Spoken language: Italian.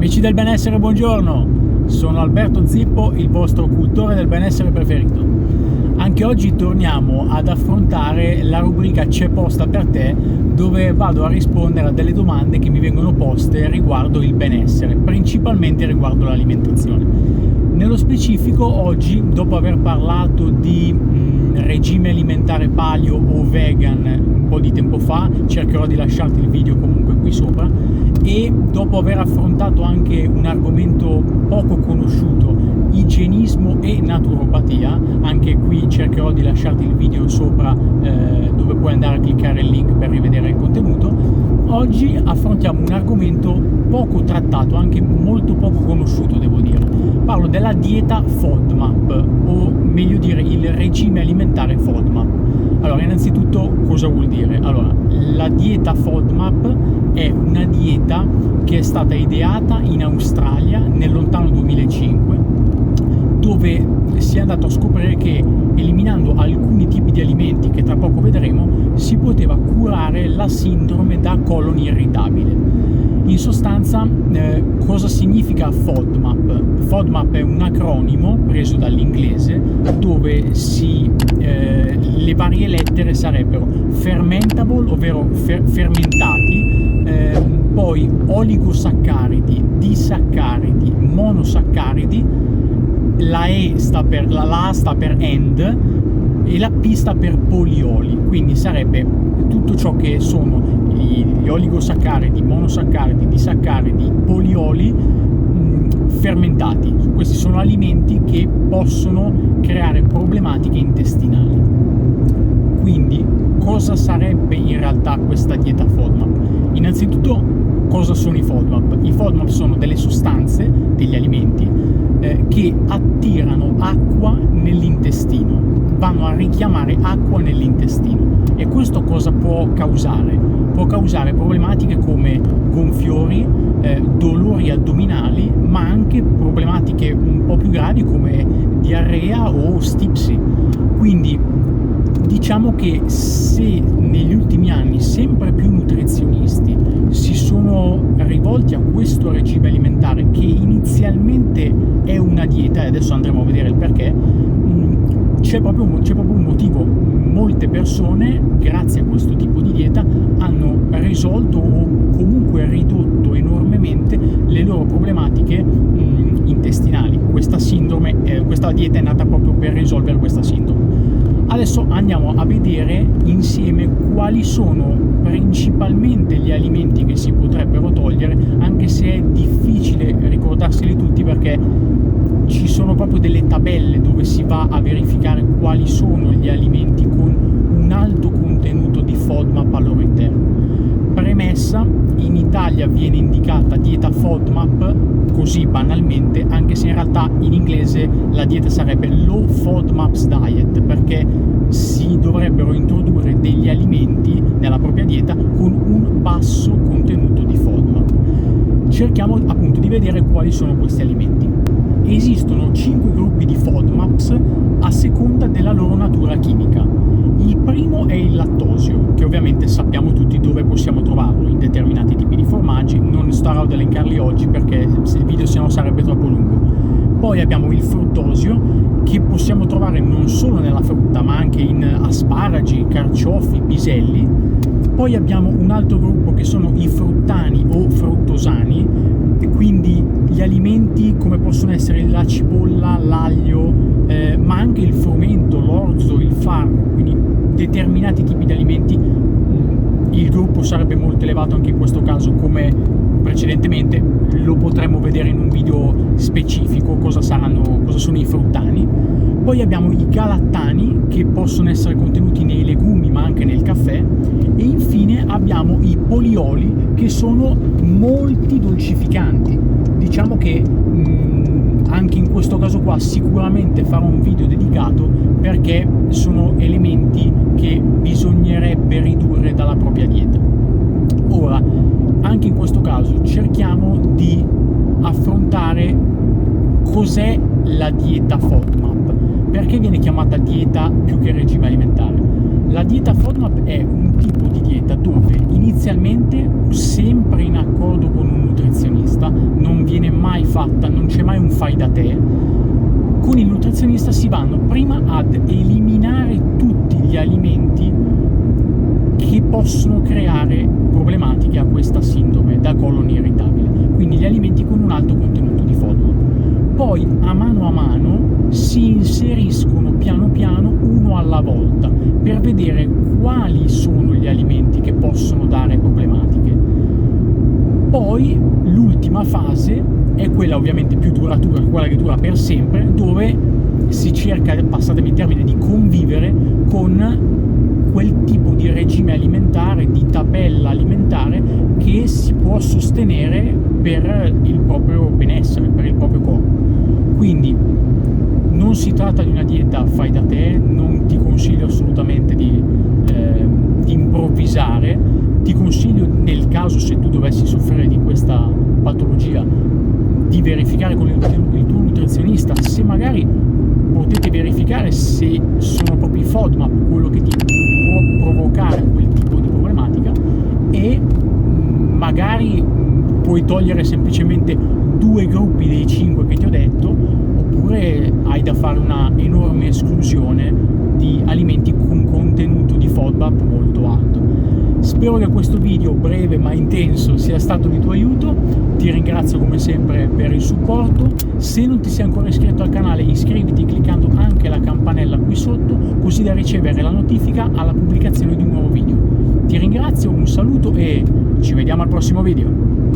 Amici del benessere, buongiorno! Sono Alberto Zippo, il vostro cultore del benessere preferito. Anche oggi torniamo ad affrontare la rubrica C'è posta per te, dove vado a rispondere a delle domande che mi vengono poste riguardo il benessere, principalmente riguardo l'alimentazione. Nello specifico oggi, dopo aver parlato di regime alimentare paleo o vegan un po' di tempo fa, cercherò di lasciarti il video comunque qui sopra, e dopo aver affrontato anche un argomento poco conosciuto, igienismo e naturopatia, anche qui cercherò di lasciarti il video sopra dove puoi andare a cliccare il link per rivedere il contenuto. Oggi affrontiamo un argomento poco trattato, anche molto poco conosciuto, devo dire. Parlo della dieta FODMAP, o meglio dire il regime alimentare FODMAP. Allora, innanzitutto cosa vuol dire? Allora, la dieta FODMAP è una dieta che è stata ideata in Australia nel lontano 2005, dove si è andato a scoprire che eliminando alcuni tipi di alimenti, che tra poco vedremo, si poteva curare la sindrome da colon irritabile. In sostanza, cosa significa FODMAP? FODMAP è un acronimo preso dall'inglese, dove le varie lettere sarebbero fermentable, ovvero fermentati, poi oligosaccaridi, disaccaridi, monosaccaridi, la A sta per end e la P sta per polioli, quindi sarebbe tutto ciò che sono gli oligosaccaridi, monosaccaridi, disaccaridi, polioli fermentati. Questi sono alimenti che possono creare problematiche intestinali. Quindi cosa sarebbe in realtà questa dieta FODMAP? Innanzitutto, cosa sono i FODMAP? I FODMAP sono delle sostanze, degli alimenti che attirano acqua nell'intestino, vanno a richiamare acqua nell'intestino. E questo cosa può causare? Può causare problematiche come gonfiori, dolori addominali, ma anche problematiche un po' più gravi come diarrea o stipsi. Quindi diciamo che se negli ultimi anni sempre più nutrizionisti si sono rivolti a questo regime alimentare, che inizialmente è una dieta, e adesso andremo a vedere il perché, c'è proprio un motivo. Molte persone, grazie a questo tipo di dieta, hanno risolto o comunque ridotto enormemente le loro problematiche intestinali. Questa dieta è nata proprio per risolvere questa sindrome. Adesso andiamo a vedere insieme quali sono principalmente gli alimenti che si potrebbero togliere, anche se è difficile ricordarseli tutti, perché ci sono proprio delle tabelle dove si va a verificare quali sono gli alimenti con un alto contenuto di FODMAP al loro interno. Premessa: in Italia viene indicata dieta FODMAP così banalmente, anche se in realtà in inglese la dieta sarebbe Low FODMAPs Diet, perché si dovrebbero introdurre degli alimenti nella propria dieta con un basso contenuto di FODMAP. Cerchiamo appunto di vedere quali sono questi alimenti. Esistono 5 gruppi di FODMAPs a seconda della loro natura chimica. Il primo è il lattosio, che ovviamente sappiamo tutti dove possiamo trovarlo, in determinati tipi di formaggi. Non starò ad elencarli oggi perché se il video sennò sarebbe troppo lungo. Poi abbiamo il fruttosio, che possiamo trovare non solo nella frutta ma anche in asparagi, carciofi, piselli. Poi abbiamo un altro gruppo che sono i fruttani o fruttosani, e quindi gli alimenti come possono essere la cipolla, l'aglio, ma anche il frumento, l'orzo, il farro, quindi determinati tipi di alimenti. Il gruppo sarebbe molto elevato anche in questo caso, come precedentemente. Lo potremo vedere in un video specifico cosa sono i fruttani. Poi abbiamo i galattani, che possono essere contenuti nei legumi ma anche nel caffè, e infine abbiamo i polioli, che sono molti dolcificanti. Diciamo che anche in questo caso qua sicuramente farò un video dedicato, perché sono elementi che bisognerebbe ridurre dalla propria dieta. Ora, anche in questo caso cerchiamo di affrontare cos'è la dieta FODMAP. Perché viene chiamata dieta più che regime alimentare? La dieta FODMAP è un tipo di dieta dove inizialmente, sempre in accordo con un nutrizionista, non viene viene mai fatta, non c'è mai un fai da te. Con il nutrizionista si vanno prima ad eliminare tutti gli alimenti che possono creare problematiche a questa sindrome da colon irritabile, quindi gli alimenti con un alto contenuto di FODMAP. Poi a mano si inseriscono piano piano uno alla volta per vedere quali sono gli alimenti che possono dare problematiche. Poi l'ultima fase è quella ovviamente più duratura, quella che dura per sempre, dove si cerca, passatemi il termine, di convivere con quel tipo di regime alimentare, di tabella alimentare che si può sostenere per il proprio benessere, per il proprio corpo. Quindi non si tratta di una dieta fai da te, non ti consiglio assolutamente di improvvisare, ti consiglio, nel caso se tu dovessi soffrire di questa patologia, di verificare con il tuo nutrizionista se magari potete verificare se sono proprio i FODMAP quello che ti può provocare quel tipo di problematica, e magari puoi togliere semplicemente 2 gruppi dei 5 che ti ho detto, oppure hai da fare una enorme esclusione di alimenti con contenuto di FODMAP molto alto. Spero che questo video breve ma intenso sia stato di tuo aiuto, ti ringrazio come sempre per il supporto. Se non ti sei ancora iscritto al canale, iscriviti cliccando anche la campanella qui sotto, così da ricevere la notifica alla pubblicazione di un nuovo video. Ti ringrazio, un saluto e ci vediamo al prossimo video.